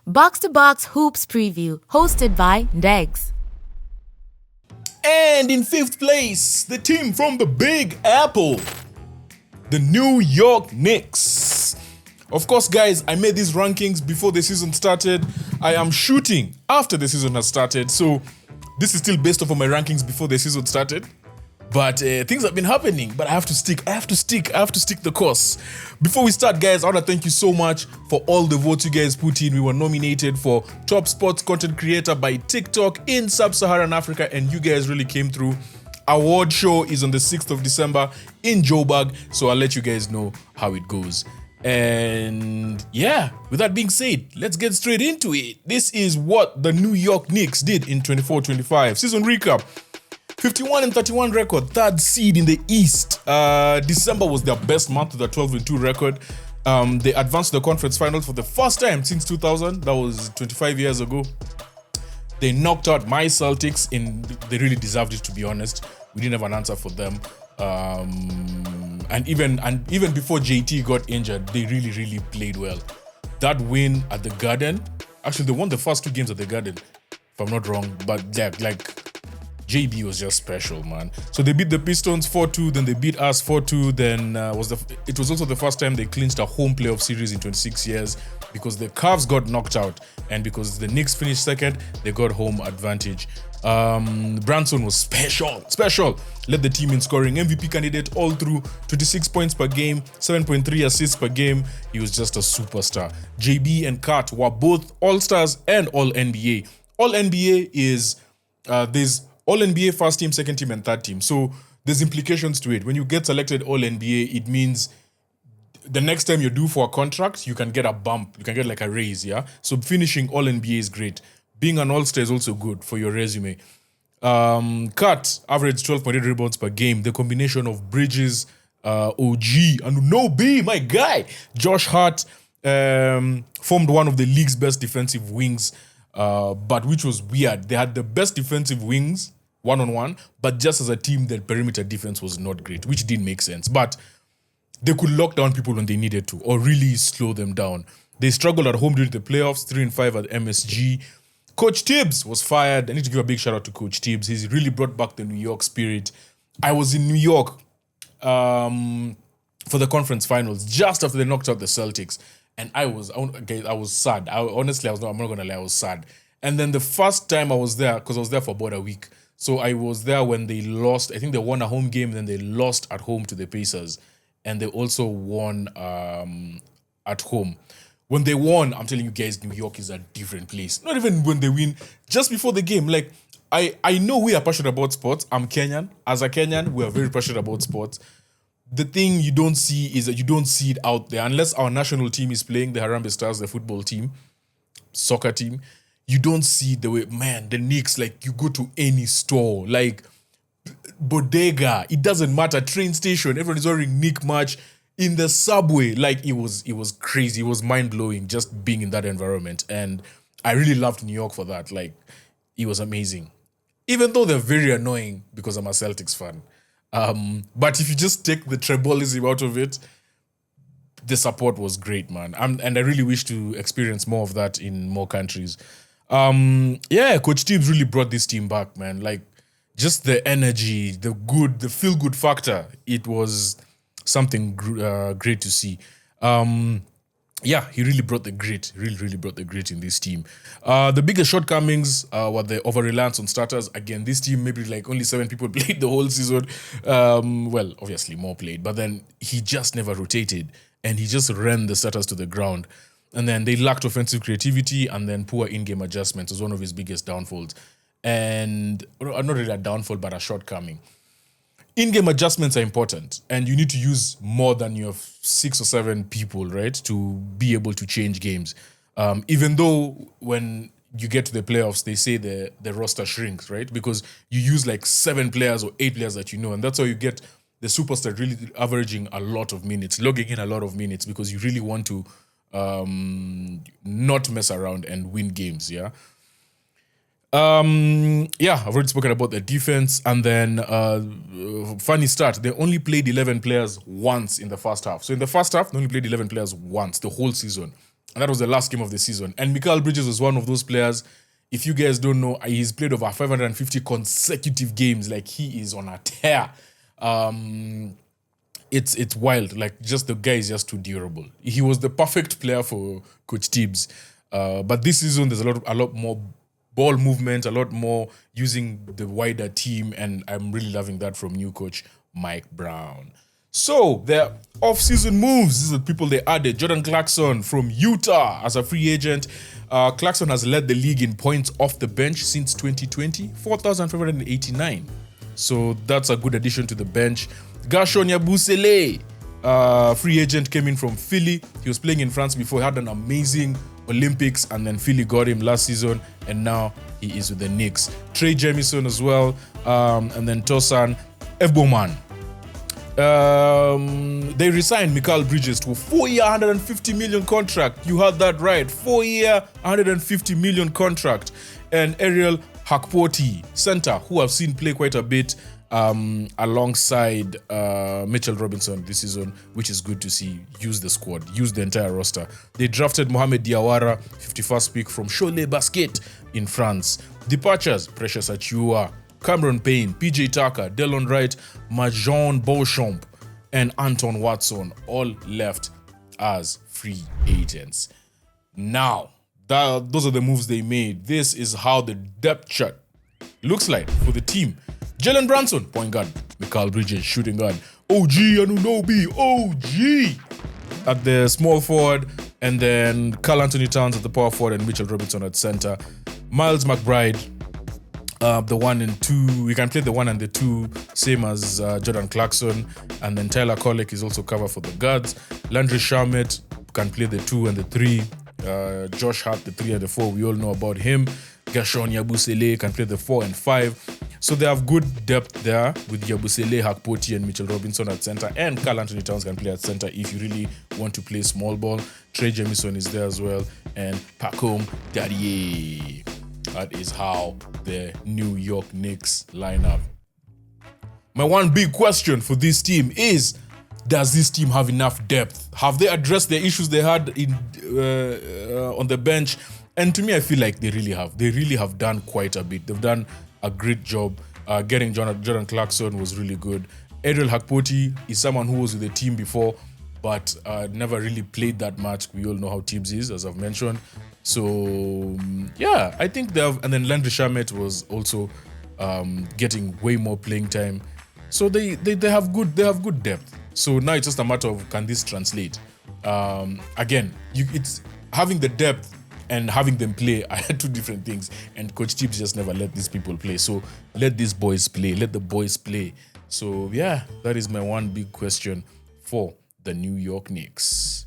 Box to Box Hoops Preview, hosted by Degs. And in fifth place, the team from the Big Apple, the New York Knicks. Of course, guys, I made these rankings before the season started. I am shooting after the season has started, so this is still based off of my rankings before the season started. But things have been happening, but I have to stick the course. Before we start, guys, I want to thank you so much for all the votes you guys put in. We were nominated for Top Sports Content Creator by TikTok in Sub-Saharan Africa, and you guys really came through. Award show is on the 6th of December in Joburg, so I'll let you guys know how it goes. And yeah, with that being said, let's get straight into it. This is what the New York Knicks did in 24-25. Season recap. 51-31 record, third seed in the East. December was their best month with a 12-2 record. They advanced to the conference final for the first time since 2000. That was 25 years ago. They knocked out my Celtics, and they really deserved it, to be honest. We didn't have an answer for them. And even before JT got injured, they really played well. That win at the Garden, actually they won the first two games at the Garden, if I'm not wrong. But like JB was just special, man. So they beat the Pistons 4-2, then they beat us 4-2. Then it was also the first time they clinched a home playoff series in 26 years because the Cavs got knocked out, and because the Knicks finished second, they got home advantage. Branson was special. Led the team in scoring, MVP candidate all through, 26 points per game, 7.3 assists per game. He was just a superstar. JB and Kat were both All-Stars and All-NBA. All-NBA is there's All-NBA first team, second team, and third team. So there's implications to it. When you get selected All-NBA, it means the next time you're due for a contract, you can get a bump. You can get like a raise, yeah? So finishing All-NBA is great. Being an All-Star is also good for your resume. Kat averaged 12.8 rebounds per game. The combination of Bridges, OG, and No B, my guy, Josh Hart, formed one of the league's best defensive wings. But which was weird. They had the best defensive wings, one-on-one, but just as a team, their perimeter defense was not great, which didn't make sense. But they could lock down people when they needed to, or really slow them down. They struggled at home during the playoffs, 3-5 at MSG. Coach Tibbs was fired. I need to give a big shout out to Coach Tibbs. He's really brought back the New York spirit. I was in New York for the conference finals just after they knocked out the Celtics. And I was sad. I was not gonna lie, I was sad. And then the first time I was there, because I was there for about a week. So I was there when they lost. I think they won a home game, and then they lost at home to the Pacers. And they also won at home. When they won, I'm telling you guys, New York is a different place. Not even when they win, just before the game. Like, I know we are passionate about sports. I'm Kenyan. As a Kenyan, we are very passionate about sports. The thing you don't see is that you don't see it out there. Unless our national team is playing, the Harambee Stars, the football team, soccer team, you don't see the way, man, the Knicks, like, you go to any store, like, bodega, it doesn't matter, train station, everyone is wearing Knick merch, in the subway, like, it was crazy, it was mind-blowing just being in that environment, and I really loved New York for that. Like, it was amazing. Even though they're very annoying because I'm a Celtics fan. But if you just take the tribalism out of it, the support was great, man. And I really wish to experience more of that in more countries. Coach Tibbs really brought this team back, man. Like, just the energy, the feel-good factor, it was something great to see. He really brought the grit. Really brought the grit in this team. The biggest shortcomings were the over-reliance on starters. Again, this team, maybe like only 7 people played the whole season. Obviously more played, but then he just never rotated, and he just ran the starters to the ground. And then they lacked offensive creativity, and then poor in-game adjustments was one of his biggest downfalls. And not really a downfall, but a shortcoming. In-game adjustments are important, and you need to use more than your 6 or 7 people, right, to be able to change games. Even though when you get to the playoffs, they say the roster shrinks, right, because you use like 7 players or 8 players that you know, and that's how you get the superstar really averaging a lot of minutes, logging in a lot of minutes, because you really want to not mess around and win games, yeah? I've already spoken about the defense, and then funny start, they only played 11 players once in the first half. So in the first half, they only played 11 players once the whole season. And that was the last game of the season. And Mikal Bridges was one of those players. If you guys don't know, he's played over 550 consecutive games. Like, he is on a tear. It's wild. Like, just the guy is just too durable. He was the perfect player for Coach Tibbs. But this season, there's a lot more ball movement, a lot more using the wider team, and I'm really loving that from new coach Mike Brown. So, their off-season moves, these are the people they added. Jordan Clarkson from Utah as a free agent. Clarkson has led the league in points off the bench since 2020, 4,589. So that's a good addition to the bench. Guerschon Yabusele, free agent, came in from Philly. He was playing in France before. He had an amazing Olympics, and then Philly got him last season, and now he is with the Knicks. Trey Jemison as well, and then Tosan Eboman. They resigned Mikal Bridges to a 4-year, 150 million contract. You heard that right. 4-year, 150 million contract. And Ariel Hakpoti, center, who I've seen play quite a bit alongside Mitchell Robinson this season, which is good to see. Use the squad, use the entire roster. They drafted Mohamed Diawara, 51st pick from Cholet Basket in France. Departures, Precious Achiuwa, Cameron Payne, PJ Tucker, Delon Wright, Majon Beauchamp, and Anton Watson all left as free agents. Now, those are the moves they made. This is how the depth chart looks like for the team. Jalen Brunson, point guard. Mikal Bridges, shooting guard. OG Anunoby, OG at the small forward. And then Karl Anthony Towns at the power forward and Mitchell Robinson at center. Miles McBride, the 1 and 2. We can play the 1 and the 2, same as Jordan Clarkson. And then Tyler Kolek is also covered for the guards. Landry Shamet can play the 2 and the 3. Josh Hart, the 3 and the 4. We all know about him. Guerschon Yabusele can play the 4 and 5. So they have good depth there with Yabusele, Hakpoti, and Mitchell Robinson at center. And Karl Anthony Towns can play at center if you really want to play small ball. Trey Jemison is there as well. And Pacom Daddier. That is how the New York Knicks line up. My one big question for this team is, does this team have enough depth? Have they addressed the issues they had on the bench? And to me, I feel like they really have. They really have done quite a bit. They've done a great job. Getting Jordan Clarkson was really good. Ariel Hakpoti is someone who was with the team before, but never really played that much. We all know how Tibbs is, as I've mentioned. So, yeah, I think they have. And then Landry Shamet was also getting way more playing time. So they have good depth. So now it's just a matter of, can this translate? Again, it's having the depth and having them play are two different things. And Coach Tibbs just never let these people play. So let these boys play. Let the boys play. So yeah, that is my one big question for the New York Knicks.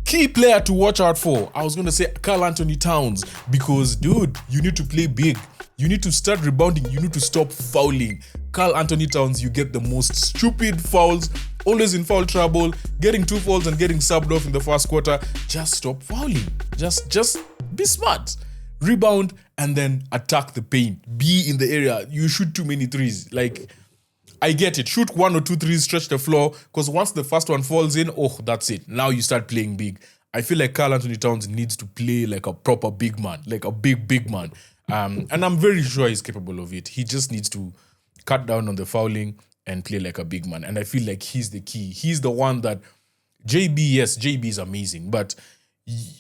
Key player to watch out for. I was going to say Karl Anthony Towns, because, dude, you need to play big. You need to start rebounding. You need to stop fouling. Karl Anthony Towns, you get the most stupid fouls, always in foul trouble, getting 2 fouls and getting subbed off in the first quarter. Just stop fouling. Just be smart. Rebound and then attack the paint. Be in the area. You shoot too many threes. Like, I get it. Shoot 1 or 2 threes, stretch the floor, because once the first one falls in, that's it. Now you start playing big. I feel like Karl Anthony Towns needs to play like a proper big man, like a big man. And I'm very sure he's capable of it. He just needs to cut down on the fouling and play like a big man. And I feel like he's the key. He's the one that JB is amazing, but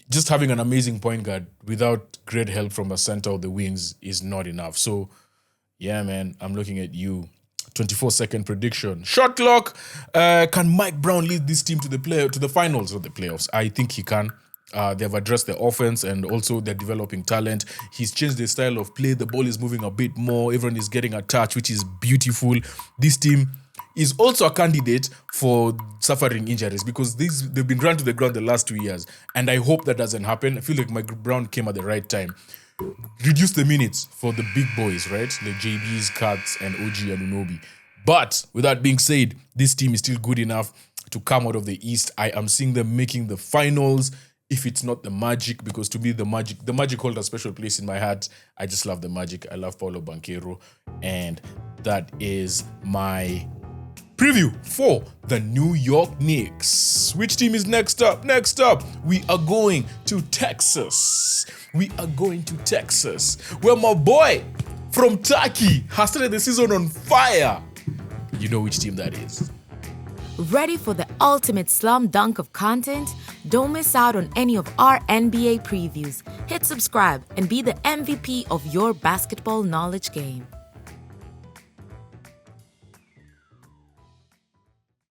just having an amazing point guard without great help from a center or the wings is not enough. So, yeah, man, I'm looking at you. 24-second prediction. Shot clock. Can Mike Brown lead this team to the finals or the playoffs? I think he can. They've addressed the offense and also they're developing talent. He's changed the style of play. The ball is moving a bit more. Everyone is getting a touch, which is beautiful. This team is also a candidate for suffering injuries because they've been run to the ground the last 2 years. And I hope that doesn't happen. I feel like Mike Brown came at the right time. Reduce the minutes for the big boys, right? The JBs, Cats, and OG Anunoby. But with that being said, this team is still good enough to come out of the East. I am seeing them making the finals, if it's not the Magic, because to me, the Magic hold a special place in my heart. I just love the Magic. I love Paulo Banchero. And that is my Preview for the New York Knicks. Which team is next up? Next up, we are going to Texas. We are going to Texas, where my boy from Turkey has started the season on fire. You know which team that is. Ready for the ultimate slam dunk of content? Don't miss out on any of our NBA previews. Hit subscribe and be the MVP of your basketball knowledge game.